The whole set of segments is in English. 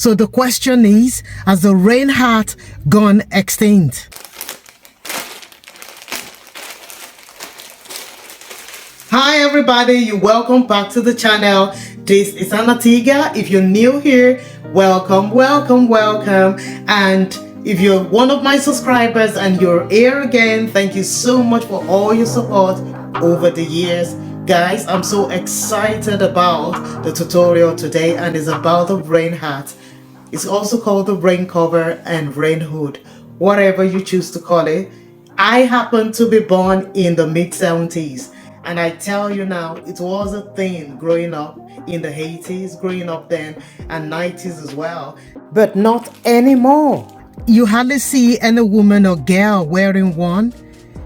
So the question is, has the rain hat gone extinct? Hi everybody, you welcome back to the channel. This is TEGA. If you're new here, welcome. And if you're one of my subscribers and you're here again, thank you so much for all your support over the years. Guys, I'm so excited about the tutorial today, and it's about the rain hat. It's also called the rain cover and rain hood, whatever you choose to call it. I happen to be born in the mid-70s, and I tell you now, it was a thing growing up in the 80s, growing up then, and 90s as well, but not anymore. You hardly see any woman or girl wearing one.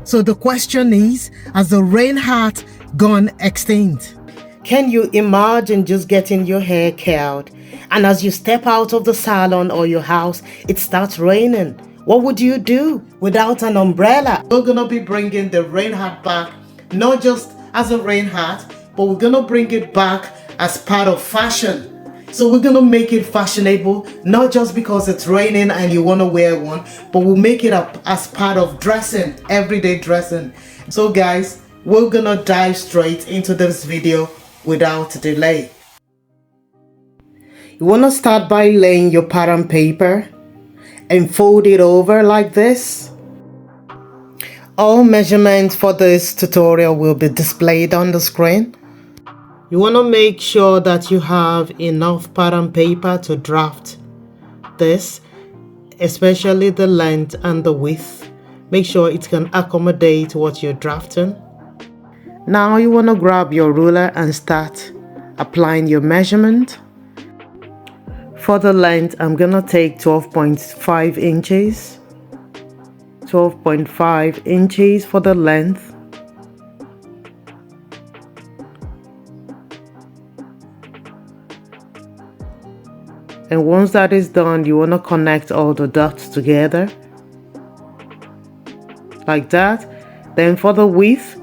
So the question is, has the rain hat gone extinct? Can you imagine just getting your hair curled, and as you step out of the salon or your house, it starts raining? What would you do without an umbrella? We're gonna be bringing the rain hat back, not just as a rain hat, but we're gonna bring it back as part of fashion. So we're gonna make it fashionable, not just because it's raining and you wanna wear one, but we'll make it up as part of dressing, everyday dressing. So guys, we're gonna dive straight into this video without delay. You want to start by laying your pattern paper and fold it over like this. All measurements for this tutorial will be displayed on the screen. You want to make sure that you have enough pattern paper to draft this, especially the length and the width. Make sure it can accommodate what you're drafting. Now you want to grab your ruler and start applying your measurement. For the length, I'm gonna take 12.5 inches. 12.5 inches for the length. And once that is done, you want to connect all the dots together like that. Then for the width,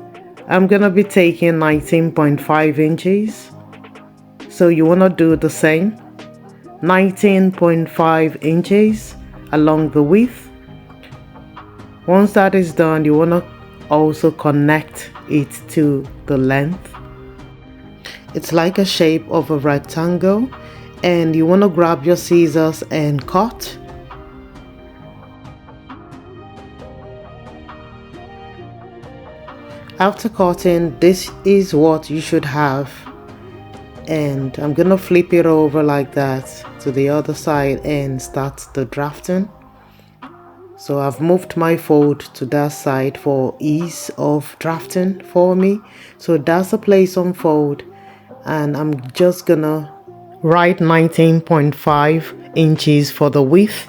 I'm gonna be taking 19.5 inches. So you want to do the same. 19.5 inches along the width. Once that is done, you want to also connect it to the length. It's like a shape of a rectangle, and you want to grab your scissors and cut. After cutting, this is what you should have, and I'm gonna flip it over like that to the other side and start the drafting. So I've moved my fold to that side for ease of drafting for me. So that's the place on fold, and I'm just gonna write 19.5 inches for the width,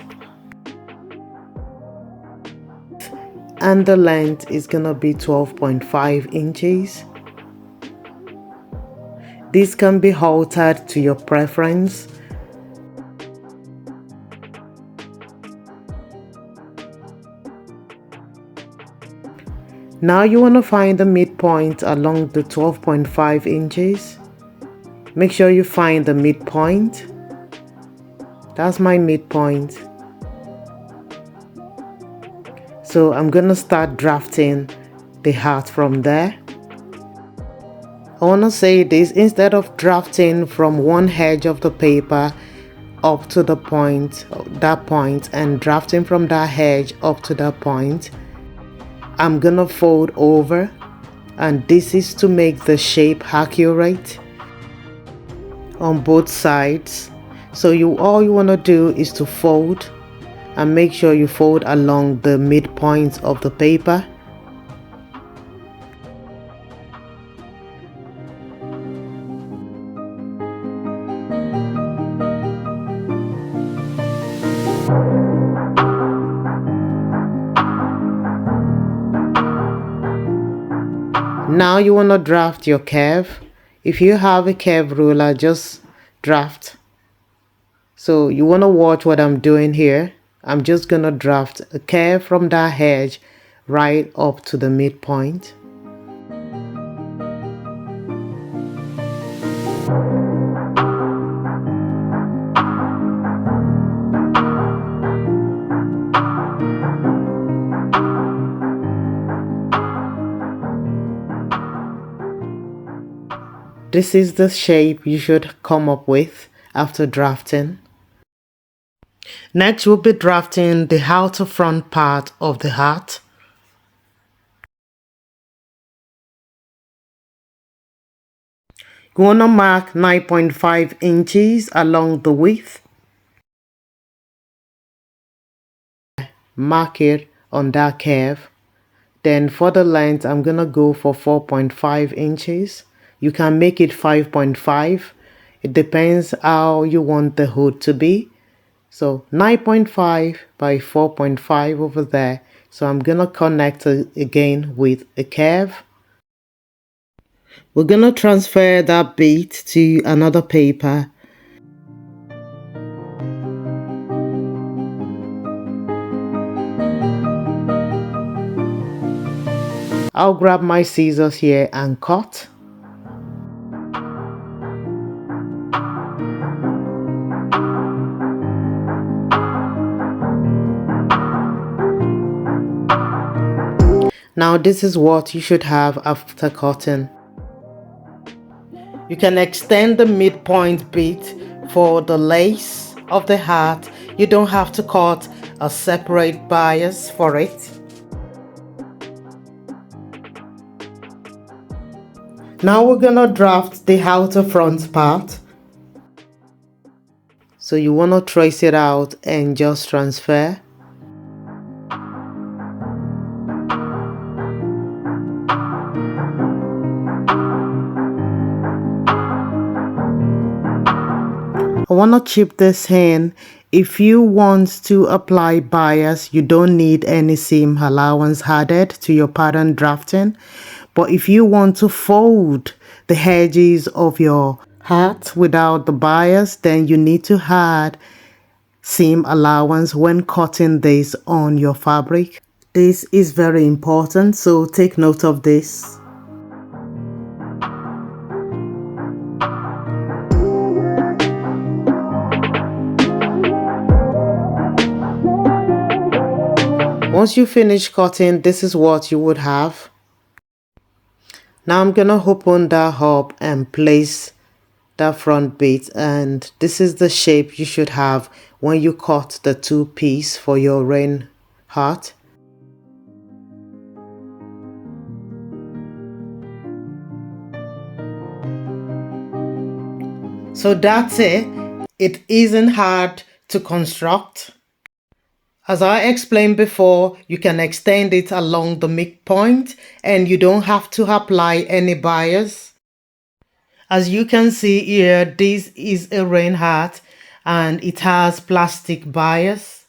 and the length is gonna be 12.5 inches. This can be altered to your preference. Now you want to find the midpoint along the 12.5 inches. Make sure you find the midpoint. That's my midpoint. So I'm gonna start drafting the hat from there. I want to say this, instead of drafting from one edge of the paper up to the point, that point, and drafting from that edge up to that point, I'm gonna fold over, and this is to make the shape accurate on both sides. So all you want to do is to fold, and make sure you fold along the midpoint of the paper. Now you want to draft your curve. If you have a curve ruler, just draft. So you want to watch what I'm doing here. I'm just going to draft a curve from that edge right up to the midpoint. this is the shape you should come up with after drafting. Next, we'll be drafting the outer front part of the hat. You want to mark 9.5 inches along the width. Mark it on that curve. Then for the length, I'm gonna go for 4.5 inches. You can make it 5.5. It depends how you want the hood to be. So 9.5 by 4.5 over there. So I'm gonna connect it again with a curve. We're gonna transfer that bead to another paper. I'll grab my scissors here and cut. Now this is what you should have after cutting. You can extend the midpoint bit for the lace of the hat. You don't have to cut a separate bias for it. Now we're gonna draft the outer front part. So you wanna trace it out and just transfer. I want to chip this in. If you want to apply bias, you don't need any seam allowance added to your pattern drafting. But if you want to fold the edges of your hat without the bias, then you need to add seam allowance when cutting this on your fabric. This is very important, so take note of this. Once you finish cutting, this is what you would have. Now I'm gonna open that up and place that front bit, and this is the shape you should have when you cut the two pieces for your rain hat. So that's it. It isn't hard to construct. As I explained before, you can extend it along the midpoint and you don't have to apply any bias. As you can see here, this is a rain hat and it has plastic bias.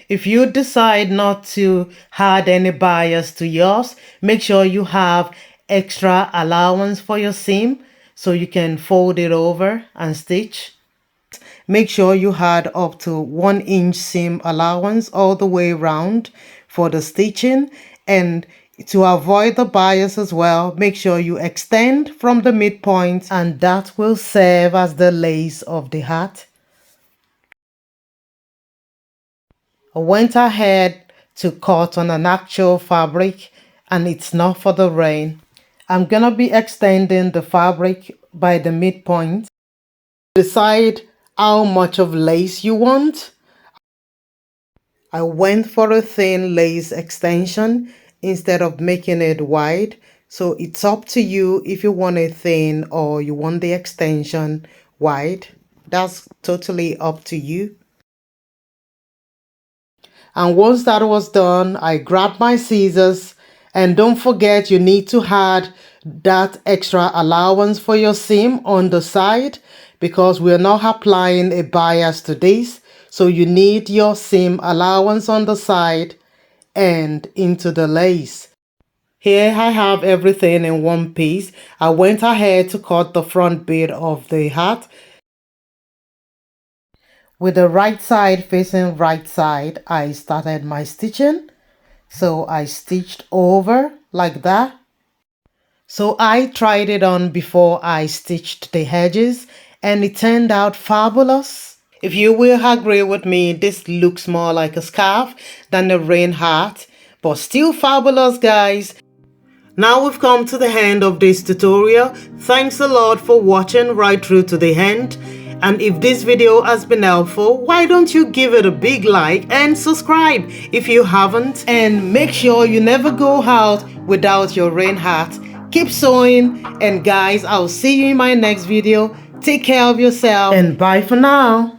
If you decide not to add any bias to yours, make sure you have extra allowance for your seam so you can fold it over and stitch. Make sure you had up to 1 inch seam allowance all the way around for the stitching, and to avoid the bias as well, make sure you extend from the midpoint, and that will serve as the lace of the hat. I went ahead to cut on an actual fabric and it's not for the rain. I'm gonna be extending the fabric by the midpoint. Decide how much of lace you want. I went for a thin lace extension instead of making it wide. So it's up to you if you want it thin or you want the extension wide. That's totally up to you. And once that was done, I grabbed my scissors, and don't forget you need to add that extra allowance for your seam on the side because we're not applying a bias to this. So you need your seam allowance on the side and into the lace. Here I have everything in one piece. I went ahead to cut the front bit of the hat with the right side facing right side. I started my stitching. So I stitched over like that. So I tried it on before I stitched the edges and it turned out fabulous. If you will agree with me, this looks more like a scarf than a rain hat, but still fabulous, guys. Now we've come to the end of this tutorial. Thanks a lot for watching right through to the end. And if this video has been helpful, why don't you give it a big like and subscribe if you haven't, and make sure you never go out without your rain hat. Keep sewing, and guys, I'll see you in my next video. Take care of yourself and bye for now.